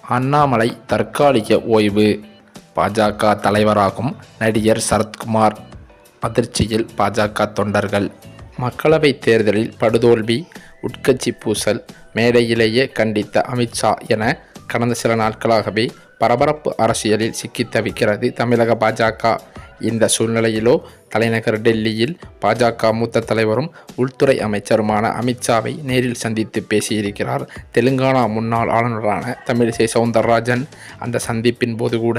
அண்ணாமலை தற்காலிக ஓய்வு. பாஜக தலைவராகும் நடிகர் சரத்குமார் அதிர்ச்சியில். பாஜக தொண்டர்கள். மக்களவைத் தேர்தலில் படுதோல்வி, உட்கட்சி பூசல், மேடையிலேயே கண்டித்த அமித்ஷா என கடந்த சில நாட்களாகவே பரபரப்பு அரசியலில் சிக்கித் தவிக்கிறது தமிழக பாஜக. இந்த சூழ்நிலையிலோ தலைநகர் டெல்லியில் பாஜக மூத்த தலைவரும் உள்துறை அமைச்சருமான அமித்ஷாவை நேரில் சந்தித்து பேசியிருக்கிறார் தெலுங்கானா முன்னாள் ஆளுநரான தமிழிசை சவுந்தரராஜன். அந்த சந்திப்பின் போது கூட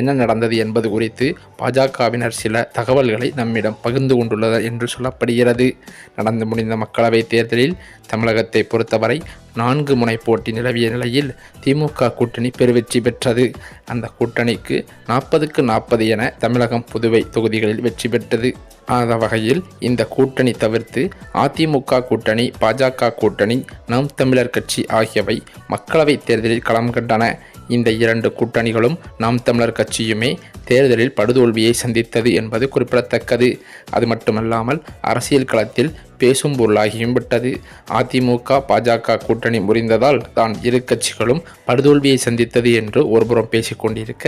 என்ன நடந்தது என்பது குறித்து பாஜகவினர் சில தகவல்களை நம்மிடம் பகிர்ந்து கொண்டுள்ளனர் என்று சொல்லப்படுகிறது. நடந்து முடிந்த மக்களவைத் தேர்தலில் தமிழகத்தை பொறுத்தவரை 4 முனை போட்டி நிலவிய நிலையில் திமுக கூட்டணி பெருவெற்றி பெற்றது. அந்த கூட்டணிக்கு 40க்கு 40 என தமிழகம், புதுவை தொகுதிகளில் வெற்றி பெற்றது. அந்த வகையில் இந்த கூட்டணி தவிர்த்து அதிமுக கூட்டணி, பாஜக கூட்டணி, நாம் தமிழர் கட்சி ஆகியவை மக்களவைத் தேர்தலில் களம் கண்டன. இந்த 2 கூட்டணிகளும் நாம் தமிழர் கட்சியுமே தேர்தலில் படுதோல்வியை சந்தித்தது என்பது குறிப்பிடத்தக்கது. அது மட்டுமல்லாமல் அரசியல் களத்தில் பேசும் பொருளாகியும் விட்டது. அதிமுக பாஜக கூட்டணி முறிந்ததால் தான் இரு கட்சிகளும் படுதோல்வியை சந்தித்தது என்று ஒருபுறம் பேசிக்கொண்டிருக்க,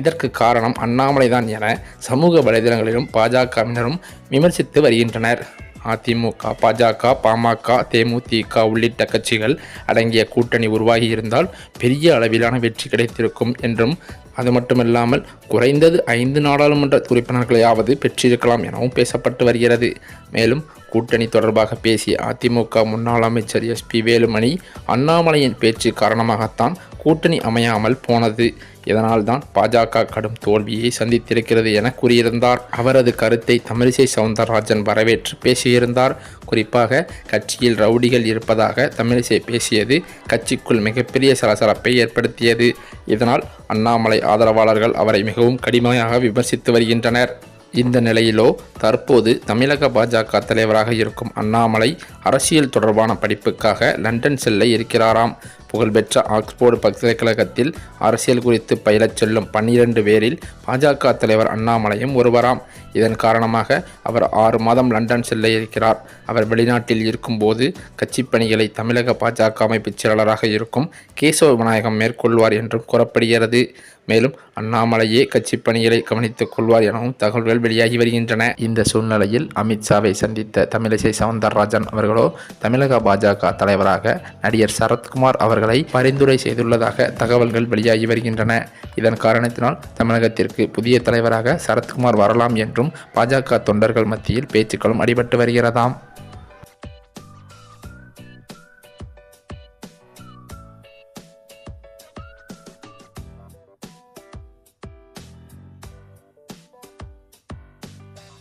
இதற்கு காரணம் அண்ணாமலைதான் என சமூக வலைதளங்களிலும் பாஜகவினரும் விமர்சித்து வருகின்றனர். அதிமுக, பாஜக, பாமக, தேமுதிக உள்ளிட்ட கட்சிகள் அடங்கிய கூட்டணி உருவாகி இருந்தால் பெரிய அளவிலான வெற்றி கிடைத்திருக்கும் என்றும், அது மட்டுமில்லாமல் குறைந்தது 5 நாடாளுமன்ற உறுப்பினர்களையாவது பெற்றிருக்கலாம் எனவும் பேசப்பட்டு வருகிறது. மேலும் கூட்டணி தொடர்பாக பேசிய அதிமுக முன்னாள் அமைச்சர் SP வேலுமணி, அண்ணாமலையின் பேச்சு காரணமாகத்தான் கூட்டணி அமையாமல் போனது, இதனால்தான் பாஜக கடும் தோல்வியை சந்தித்திருக்கிறது என கூறியிருந்தார். அவரது கருத்தை தமிழிசை சவுந்தரராஜன் வரவேற்று பேசியிருந்தார். குறிப்பாக கட்சியில் ரவுடிகள் இருப்பதாக தமிழிசை பேசியது கட்சிக்குள் மிகப்பெரிய சலசலப்பை ஏற்படுத்தியது. இதனால் அண்ணாமலை ஆதரவாளர்கள் அவரை மிகவும் கடுமையாக விமர்சித்து வருகின்றனர். இந்த நிலையிலோ தற்போது தமிழக பாஜக தலைவராக இருக்கும் அண்ணாமலை அரசியல் தொடர்பான படிப்புக்காக லண்டன் செல்ல இருக்கிறாராம். புகழ்பெற்ற ஆக்ஸ்போர்டு பல்கலைக்கழகத்தில் அரசியல் குறித்து பயிலச் செல்லும் 12 பேரில் பாஜக தலைவர் அண்ணாமலையும் ஒருவராம். இதன் காரணமாக அவர் 6 மாதம் லண்டன் செல்ல இருக்கிறார். அவர் வெளிநாட்டில் இருக்கும்போது கட்சி பணிகளை தமிழக பாஜக அமைப்பு செயலாளராக இருக்கும் கேசவ விநாயகம் மேற்கொள்வார் என்றும் கூறப்படுகிறது. மேலும் அண்ணாமலையே கட்சி பணிகளை கவனித்துக் கொள்வார் எனவும் தகவல்கள் வெளியாகி வருகின்றன. இந்த சூழ்நிலையில் அமித்ஷாவை சந்தித்த தமிழிசை சவுந்தரராஜன் அவர்களோ தமிழக பாஜக தலைவராக நடிகர் சரத்குமார் அவர்களை பரிந்துரை செய்துள்ளதாக தகவல்கள் வெளியாகி வருகின்றன. இதன் காரணத்தினால் தமிழகத்திற்கு புதிய தலைவராக சரத்குமார் வரலாம் என்றும் பாஜக தொண்டர்கள் மத்தியில் பேச்சுக்களும் அடிபட்டு வருகிறதாம்.